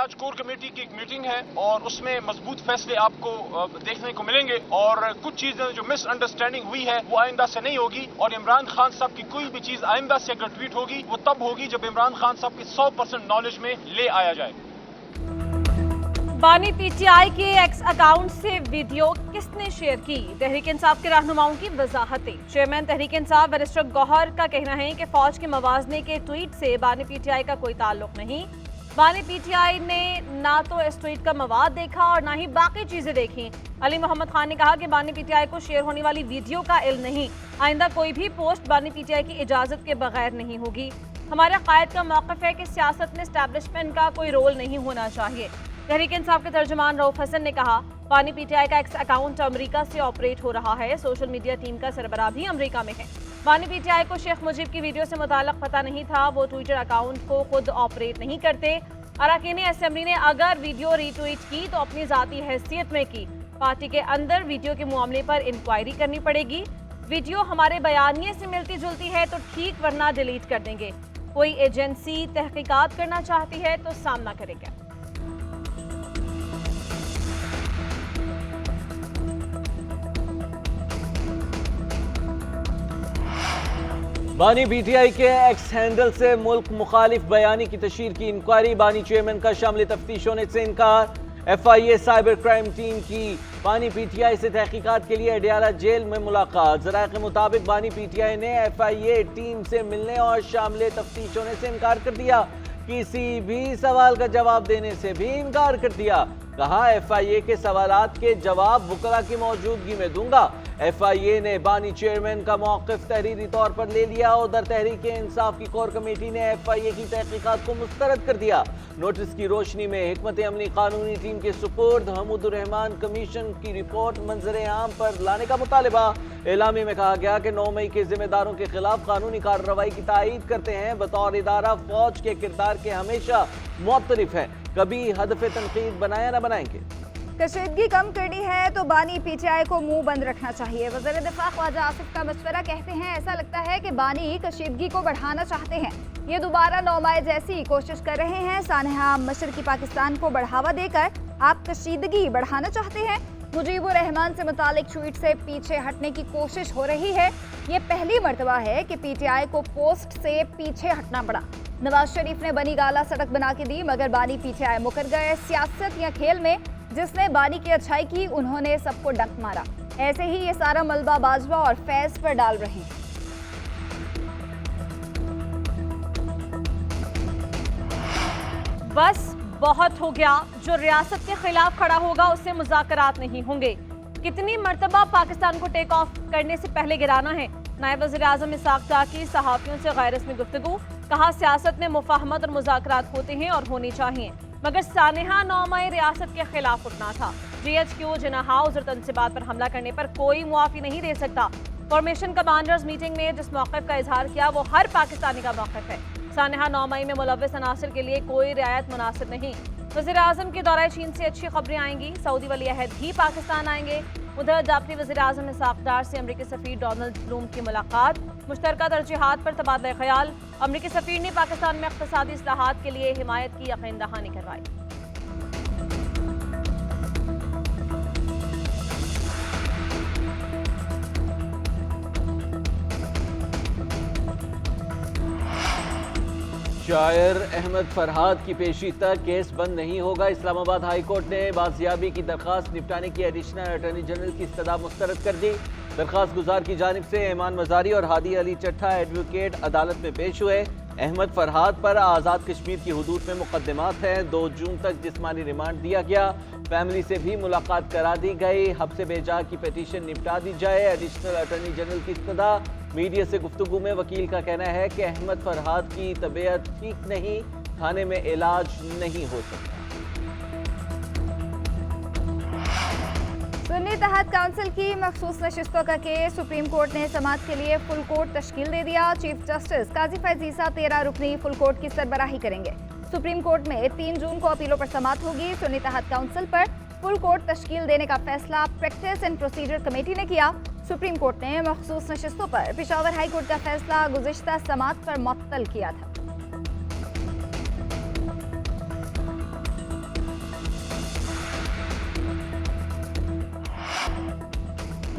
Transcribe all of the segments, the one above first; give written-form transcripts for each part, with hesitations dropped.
आज core committee की एक मीटिंग है और उसमें मजबूत फैसले आपको देखने को मिलेंगे और कुछ चीजें जो मिसअंडरस्टैंडिंग हुई है वो आइंदा से नहीं होगी और इमरान खान साहब की कोई भी चीज आइंदा से अगर ट्वीट होगी वो तब होगी जब इमरान खान साहब की 100% नॉलेज में ले आया जाए। बानी पीटीआई के एक्स अकाउंट से वीडियो किसने शेयर की? तहरीक इंसाफ के रहनुमाओं की वजाहतें। चेयरमैन तहरीक इंसाफ बैरिस्टर गौहर का कहना है कि फौज के मवाजने के ट्वीट से बानी पीटीआई का कोई ताल्लुक नहीं। बानी पीटीआई ने ना तो इस ट्वीट का मवाद देखा और ना ही बाकी चीजें देखी। अली मोहम्मद खान ने कहा कि बानी पीटीआई को शेयर होने वाली वीडियो का इल्म नहीं। आइंदा कोई भी पोस्ट बानी पीटीआई की इजाजत के बगैर नहीं होगी। हमारे कायद का मौक़िफ़ है कि सियासत में एस्टैब्लिशमेंट का कोई रोल नहीं होना चाहिए। तहरीक इंसाफ के तर्जुमान रऊफ हसन ने कहा बानी पीटीआई का एक्स अकाउंट अमेरिका से ऑपरेट हो रहा है। सोशल मीडिया टीम का सरबराह भी अमेरिका में है। बानी पीटीआई को शेख मुजीब की वीडियो से मुताल्लिक़ पता नहीं था। वो ट्विटर अकाउंट को खुद ऑपरेट नहीं करते। अरकान असेंबली ने अगर वीडियो रीट्वीट की तो अपनी ज़ाती हैसियत में की। पार्टी के अंदर वीडियो के मामले पर इंक्वायरी करनी पड़ेगी। वीडियो हमारे बयानिए से मिलती जुलती है तो ठीक, वरना डिलीट कर देंगे। कोई एजेंसी तहकीकात करना चाहती है तो सामना करेगा। बानी पीटीआई के एक्स हैंडल से मुल्क मुखालिफ बयानी की तशहीर की इंक्वायरी। बानी चेयरमैन का शामिल तफ्तीश होने से इनकार। FIA साइबर क्राइम टीम की बानी पीटीआई से तहकीकात के लिए अडियाला जेल में मुलाकात। ज़राए के मुताबिक बानी पीटीआई ने FIA टीम से मिलने और शामिल तफ्तीश होने से इनकार कर दिया। किसी भी सवाल का जवाब देने से भी इनकार कर दिया। कहा FIA के सवालात के जवाब वकला की मौजूदगी में दूंगा। FIA ने बानी चेयरमैन का मौक़िफ़ तहरीरी तौर पर ले लिया। उधर तहरीक इंसाफ की कोर कमेटी ने FIA की तहकीकात को मुस्तरद कर दिया। नोटिस की रोशनी में हिकमत अमली कानूनी टीम के सुपुर्द। महमूदुर रहमान कमीशन की रिपोर्ट मंजर आम पर लाने का मुतालबा। एलामी में कहा गया कि 9 मई के जिम्मेदारों के खिलाफ कानूनी कार्रवाई की तायीद करते हैं। बतौर इदारा फौज के किरदार के हमेशा मुअत्तरिफ है, कभी हदफ तनकीद बनाया न बनाएंगे। कशीदगी कम करनी है तो बानी पीटीआई को मुंह बंद रखना चाहिए। वज़ीर दिफा ख्वाजा आसिफ का मशवरा। कहते हैं ऐसा लगता है कि बानी कशीदगी को बढ़ाना चाहते हैं। ये दोबारा 9 मई जैसी कोशिश कर रहे हैं। सानहा मशरकी पाकिस्तान को बढ़ावा देकर आप कशीदगी बढ़ाना चाहते हैं। मुजीबुर रहमान से मुतालिक ट्वीट से पीछे हटने की कोशिश हो रही है। ये पहली मर्तबा है कि पीटीआई को पोस्ट से पीछे हटना पड़ा। नवाज शरीफ ने बनी गाला सड़क बना के दी मगर बानी पीटीआई मुकर गए। सियासत या खेल में जिसने बानी की अच्छाई की उन्होंने सबको डंक मारा। ऐसे ही ये सारा मलबा बाजवा और फैज पर डाल रहे हैं। बस बहुत हो गया। जो रियासत के खिलाफ खड़ा होगा उससे मुज़ाकरात नहीं होंगे। कितनी मर्तबा पाकिस्तान को टेक ऑफ करने से पहले गिराना है। नायब वज़ीर आज़म इसाक डार की सहाफ़ियों से गैर रस्मी गुफ्तगू। कहा सियासत में मुफाहमत और मुज़ाकरात होते हैं और होनी चाहिए, मगर सानेहा 9 मई रियासत के खिलाफ उठना था। GHQ जिन्ना हाउस और तनसीबात पर हमला करने पर कोई मुआफ़ी नहीं दे सकता। फॉर्मेशन कमांडर्स मीटिंग में जिस मौक़िफ़ का इजहार किया वो हर पाकिस्तानी का मौक़िफ़ है। सानेहा 9 मई में मुलव्वस अनासिर के लिए कोई रियायत मुनासिब नहीं। वज़ीर आज़म के दौरे चीन से अच्छी खबरें आएंगी। सऊदी वली अहद भी पाकिस्तान आएंगे। उधर जाफरी वज़ीर आज़म इसाक डार से अमरीकी सफ़ीर डोनाल्ड ब्लूम की मुलाकात। मुश्तरका तरजीहात पर तबादला ख्याल। अमरीकी सफ़ीर ने पाकिस्तान में इक़्तिसादी इस्लाहात के लिए हिमायत की यकीन दहानी करवाई। शायर अहमद फरहाद की पेशी तक केस बंद नहीं होगा। इस्लामाबाद हाई कोर्ट ने बाजियाबी की दरख्वास्त निपटाने की एडिशनल अटॉर्नी जनरल की इस्तदा मुस्तरद कर दी। दरख्वास्त गुजार की जानिब से ऐमान मजारी और हादी अली चट्ठा एडवोकेट अदालत में पेश हुए। अहमद फरहाद पर आज़ाद कश्मीर की हुदूद में मुकदमात हैं। 2 जून तक जिस्मानी रिमांड दिया गया। फैमिली से भी मुलाकात करा दी गई। हब्से बेजा की पिटीशन निपटा दी जाए। एडिशनल अटॉर्नी जनरल की इस्तदा। मीडिया से गुफ्तगू में वकील का कहना है कि अहमद फरहाद की तबीयत ठीक नहीं, थाने में इलाज नहीं हो सकता। सुन्नी तहत काउंसिल की मखसूस नशिस्तों का केस। सुप्रीम कोर्ट ने समाअत के लिए फुल कोर्ट तश्कील दे दिया। चीफ जस्टिस काजी फैज़ ईसा 13 रुकनी फुल कोर्ट की सरबराही करेंगे। सुप्रीम कोर्ट में 3 जून को अपीलों पर समाअत होगी। सुन्नी तहत काउंसिल पर फुल कोर्ट तश्कील देने का फैसला प्रैक्टिस एंड प्रोसीजर कमेटी ने किया। सुप्रीम कोर्ट ने मखसूस नशिस्तों पर पेशावर हाई कोर्ट का फैसला गुज़िश्ता समाअत पर मुअत्तल किया था।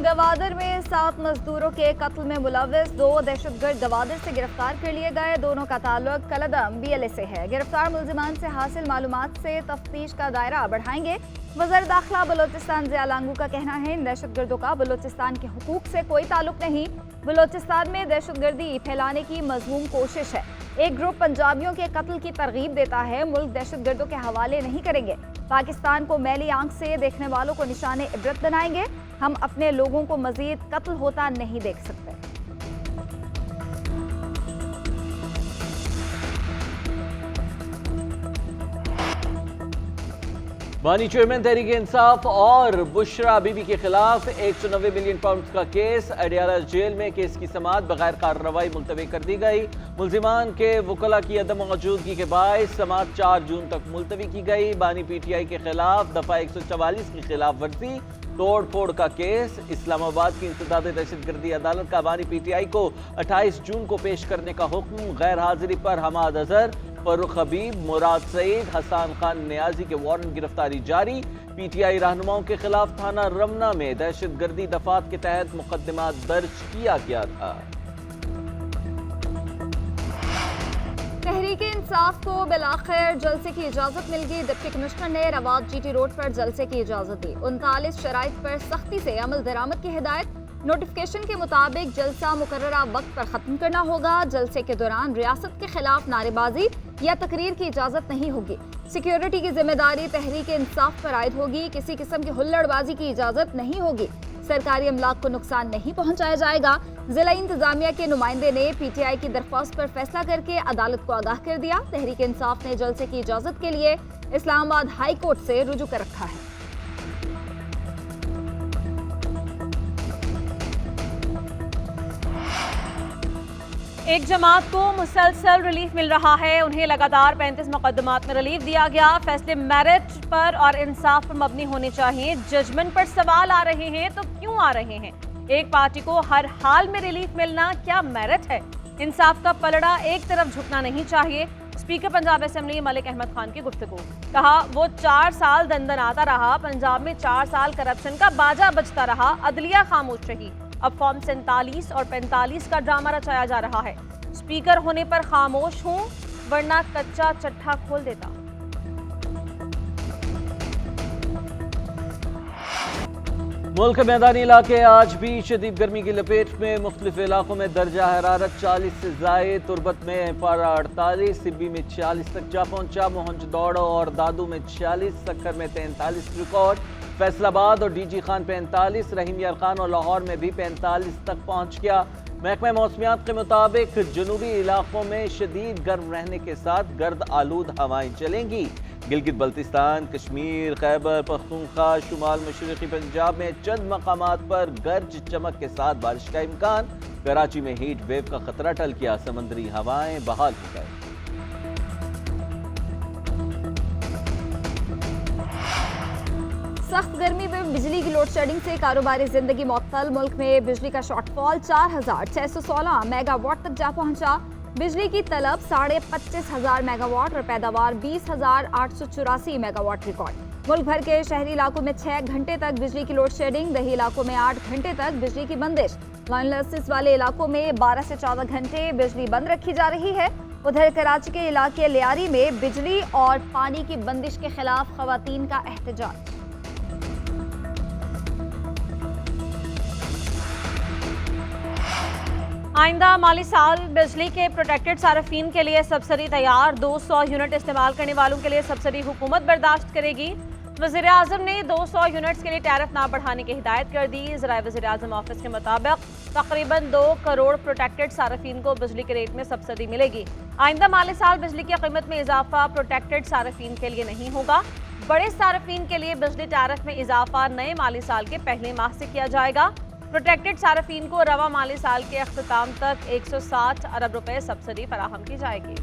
गवादर में 7 मजदूरों के कत्ल में मुलव्विस 2 दहशतगर्द गवादर से गिरफ्तार कर लिए गए। दोनों का ताल्लुक कलदम BLA से है। गिरफ्तार मुलजिमान से हासिल मालूमात से तफ्तीश का दायरा बढ़ाएंगे। वज़ीर दाखिला बलोचिस्तान ज़िया लांगू का कहना है इन दहशतगर्दों का बलोचिस्तान के हुकूक से कोई ताल्लुक नहीं। बलोचिस्तान में दहशतगर्दी फैलाने की मज़मूम कोशिश है। एक ग्रुप पंजाबियों के कत्ल की तरगीब देता है। मुल्क दहशतगर्दों के हवाले नहीं करेंगे। पाकिस्तान को मैली आंख से देखने वालों को निशाने इबरत बनाएंगे। हम अपने लोगों को मजीद कत्ल होता नहीं देख सकते। बानी चेयरमैन तहरीक इंसाफ और बुशरा बीबी के खिलाफ 190 मिलियन पाउंड का केस। अडियाला जेल में केस की समाअत बगैर कार्रवाई मुलतवी कर दी गई। मुलजिमान के वकला की अदम मौजूदगी के बायस समाअत 4 जून तक मुलतवी की गई। बानी PTI के खिलाफ दफा 144 की खिलाफ वर्जी तोड़ फोड़ का केस। इस्लामाबाद की इंसदाद दहशतगर्दी अदालत का बानी PTI को 28 जून को पेश करने का हुक्म। गैर हाजिरी पर हमाद अजहर, फरूख हबीब, मुराद सईद, हसन खान नियाजी के वारंट गिरफ्तारी जारी। PTI रहनुमाओं के खिलाफ थाना रमना में दहशतगर्दी दफात के तहत मुकदमा दर्ज किया गया था। तहरीक इंसाफ को बिलाखिर जलसे की इजाजत मिल गई। डिप्टी कमिश्नर ने रवाद GT रोड पर जलसे की इजाजत दी। 39 शराइत पर सख्ती से अमल दरामद की हिदायत। नोटिफिकेशन के मुताबिक जलसा मुकर्ररा वक्त पर खत्म करना होगा। जलसे के दौरान रियासत के खिलाफ नारेबाजी या तकरीर की इजाजत नहीं होगी। सिक्योरिटी की जिम्मेदारी तहरीक इंसाफ पर आयद होगी। किसी किस्म की हुल्लड़बाजी की इजाजत नहीं होगी। सरकारी अमलाक को नुकसान नहीं पहुंचाया जाएगा। जिला इंतजामिया के नुमाइंदे ने PTI की दरख्वास्त पर फैसला करके अदालत को आगाह कर दिया। तहरीक इंसाफ ने जलसे की इजाजत के लिए इस्लामाबाद हाई कोर्ट से रुजू कर रखा है। एक जमात को मुसलसल रिलीफ मिल रहा है। उन्हें लगातार 35 मुकदमात में रिलीफ दिया गया। फैसले मेरिट पर और इंसाफ पर मबनी होने चाहिए। जजमेंट पर सवाल आ रहे हैं तो क्यों आ रहे हैं? एक पार्टी को हर हाल में रिलीफ मिलना क्या मेरिट है? इंसाफ का पलड़ा एक तरफ झुकना नहीं चाहिए। स्पीकर पंजाब असेंबली मलिक अहमद खान की गुफ्तगू। कहा वो 4 साल दंदनाता रहा। पंजाब में 4 साल करप्शन का बाजा बजता रहा। अदलिया खामोश रही। अब फॉर्म 47 और 45 का ड्रामा रचाया जा रहा है। स्पीकर होने पर खामोश हूं वरना कच्चा चट्टा खोल देता। मुल्क के मैदानी इलाके आज भी शदीद गर्मी की लपेट में। मुख्तलिफ इलाकों में दर्जा हरारत 40 से ज़ायद। तुरबत में पारा 48, सिब्बी में 46 तक जा पहुंचा। मोहनजोदड़ो और दादू में 46, सक्कर में 43 रिकॉर्ड। फैसलाबाद और DG खान 45, रहीम यार खान और लाहौर में भी 45 तक पहुंच गया। महकमा मौसमियात के मुताबिक जनूबी इलाकों में शदीद गर्म रहने के साथ गर्द आलूद हवाएं चलेंगी। गिलगित बल्तिस्तान, कश्मीर, खैबर पख्तूनख्वा, शुमाल मशरक़ी पंजाब में चंद मकामात पर गरज चमक के साथ बारिश का इम्कान। कराची में हीट वेव का खतरा टल गया। समंदरी हवाएं बहाल हो गई। सख्त गर्मी में बिजली की लोड शेडिंग से कारोबारी जिंदगी मुअत्तल। मुल्क में बिजली का शॉर्टफॉल 4616 मेगावाट तक जा पहुंचा। बिजली की तलब 25,500 मेगावाट और पैदावार 20,884 मेगावाट रिकॉर्ड। मुल्क भर के शहरी इलाकों में 6 घंटे तक बिजली की लोड शेडिंग। दही इलाकों में 8 घंटे तक बिजली की बंदिश। लाइनलेसिस वाले इलाकों में 12 से 14 घंटे बिजली बंद रखी जा रही है। उधर कराची के इलाके लियारी में बिजली और पानी की बंदिश के खिलाफ खवातीन का एहतजाज। आइंदा माली साल बिजली के प्रोटेक्टेड सार्फिन के लिए सब्सिडी तैयार। 200 यूनिट इस्तेमाल करने वालों के लिए सब्सिडी हुकूमत बर्दाश्त करेगी। वज़ीर आज़म ने 200 यूनिट्स के लिए टैरिफ ना बढ़ाने की हिदायत कर दी। ज़राए वज़ीर आज़म ऑफिस के मुताबिक तकरीबन 2 करोड़ प्रोटेक्टेड सार्फिन को बिजली के रेट में सब्सिडी मिलेगी। आइंदा माली साल बिजली की कीमत में इजाफा प्रोटेक्टेड सार्फिन के लिए नहीं होगा। बड़े सार्फिन के लिए बिजली टैरिफ में इजाफा नए माली साल के पहले माह से किया जाएगा। प्रोटेक्टेड सार्फिन को रवा माली साल के अख्ताम तक 160 अरब रुपए सब्सिडी फराहम की जाएगी।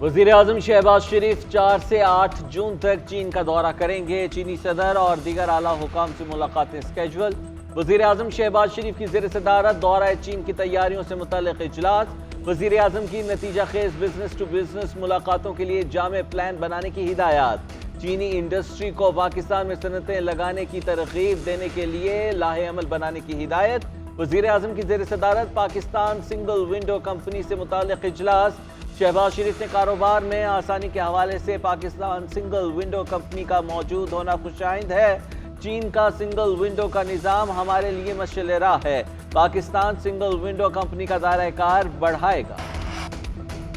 वज़ीर आज़म शहबाज शरीफ 4 से 8 जून तक चीन का दौरा करेंगे। चीनी सदर और दीगर आला हुकाम से मुलाकातें स्केजुअल। वज़ीर आज़म शहबाज शरीफ की ज़ेर सदारत दौरा चीन की तैयारियों से मुतल्लिक़ इजलास। وزیر اعظم کی نتیجہ خیز بزنس ٹو بزنس ملاقاتوں کے لیے جامع پلان بنانے کی ہدایات۔ چینی انڈسٹری کو پاکستان میں صنعتیں لگانے کی ترغیب دینے کے لیے لاہ عمل بنانے کی ہدایت۔ وزیر اعظم کی زیر صدارت پاکستان سنگل ونڈو کمپنی سے متعلق اجلاس۔ شہباز شریف نے کاروبار میں آسانی کے حوالے سے پاکستان سنگل ونڈو کمپنی کا موجود ہونا خوشائند ہے۔ چین کا سنگل ونڈو کا نظام ہمارے لیے مشعل راہ ہے۔ پاکستان سنگل ونڈو کمپنی کا دائرہ کار بڑھائے گا۔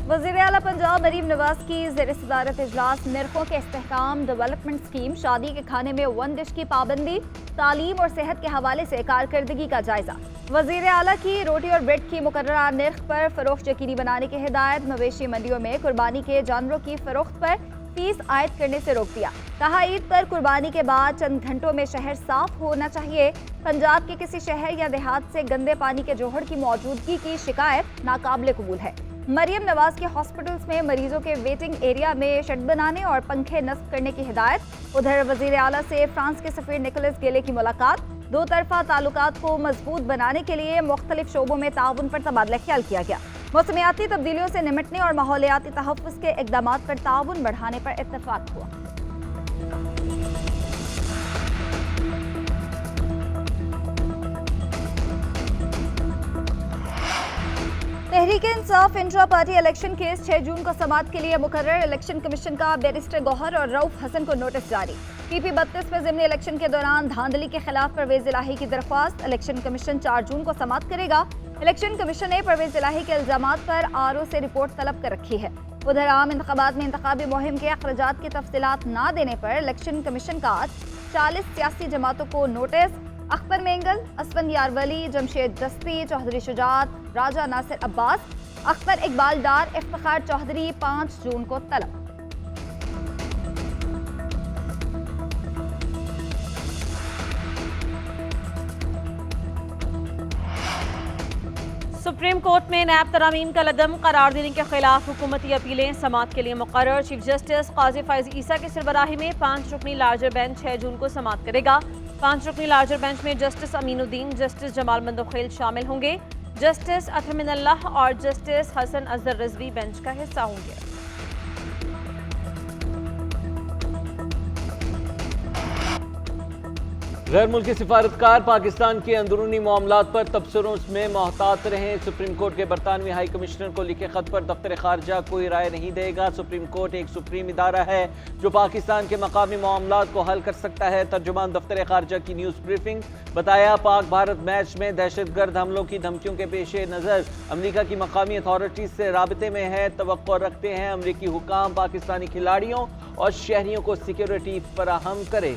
وزیر اعلیٰ پنجاب مریم نواز کی زیر صدارت اجلاس۔ نرخوں کے استحکام، ڈیولپمنٹ اسکیم، شادی کے کھانے میں ون ڈش کی پابندی، تعلیم اور صحت کے حوالے سے کارکردگی کا جائزہ۔ وزیر اعلیٰ کی روٹی اور بریڈ کی مقررہ نرخ پر فروخت یقینی بنانے کی ہدایت۔ مویشی منڈیوں میں قربانی کے جانوروں کی فروخت پر فیس عائد کرنے سے روک دیا۔ کہا عید پر قربانی کے بعد چند گھنٹوں میں شہر صاف ہونا چاہیے۔ پنجاب کے کسی شہر یا دیہات سے گندے پانی کے جوہر کی موجودگی کی شکایت ناقابل قبول ہے۔ مریم نواز کے ہاسپٹلز میں مریضوں کے ویٹنگ ایریا میں شیڈ بنانے اور پنکھے نصب کرنے کی ہدایت۔ ادھر وزیر اعلیٰ سے فرانس کے سفیر نکولس گیلے کی ملاقات۔ دو طرفہ تعلقات کو مضبوط بنانے کے لیے مختلف شعبوں میں تعاون پر تبادلہ خیال کیا گیا۔ موسمیاتی تبدیلیوں سے نمٹنے اور ماحولیاتی تحفظ کے اقدامات پر تعاون بڑھانے پر اتفاق ہوا۔ Tehreek Insaf intra party election case 6 جون کو سماعت کے لیے مقرر۔ الیکشن کمیشن کا بیرسٹر گوہر اور رؤف حسن کو نوٹس جاری۔ پی پی 32 میں ضمنی الیکشن کے دوران دھاندلی کے خلاف پرویز الہی کی درخواست۔ الیکشن کمیشن 4 جون کو سماعت کرے گا۔ الیکشن کمیشن نے پرویز الہی کے الزامات پر RO سے رپورٹ طلب کر رکھی ہے۔ ادھر عام انتخابات میں انتخابی مہم کے اخراجات کی تفصیلات نہ دینے پر الیکشن کمیشن کا 40 سیاسی جماعتوں کو نوٹس۔ اختر مینگل، اسفند یارولی، جمشید دستی، چودھری شجاعت، راجہ ناصر عباس، اختر اقبال ڈار، افتخار چودھری 5 جون کو طلب۔ سپریم کورٹ میں نیب ترامیم کا لدم قرار دینے کے خلاف حکومتی اپیلیں سماعت کے لیے مقرر۔ چیف جسٹس قاضی فائز عیسیٰ کی سربراہی میں 5 رکنی لارجر بینچ 6 جون کو سماعت کرے گا۔ 5 رکنی لارجر بینچ میں جسٹس امین الدین، جسٹس جمال مندوخیل شامل ہوں گے۔ جسٹس اطہر من اللہ اور جسٹس حسن اظہر رضوی بینچ کا حصہ ہوں گے۔ غیر ملکی سفارتکار پاکستان کے اندرونی معاملات پر تبصروں میں محتاط رہیں۔ سپریم کورٹ کے برطانوی ہائی کمشنر کو لکھے خط پر دفتر خارجہ کوئی رائے نہیں دے گا۔ سپریم کورٹ ایک سپریم ادارہ ہے جو پاکستان کے مقامی معاملات کو حل کر سکتا ہے۔ ترجمان دفتر خارجہ کی نیوز بریفنگ۔ بتایا پاک بھارت میچ میں دہشت گرد حملوں کی دھمکیوں کے پیش نظر امریکہ کی مقامی اتھارٹیز سے رابطے میں ہے۔ توقع رکھتے ہیں امریکی حکام پاکستانی کھلاڑیوں اور شہریوں کو سیکیورٹی فراہم کرے۔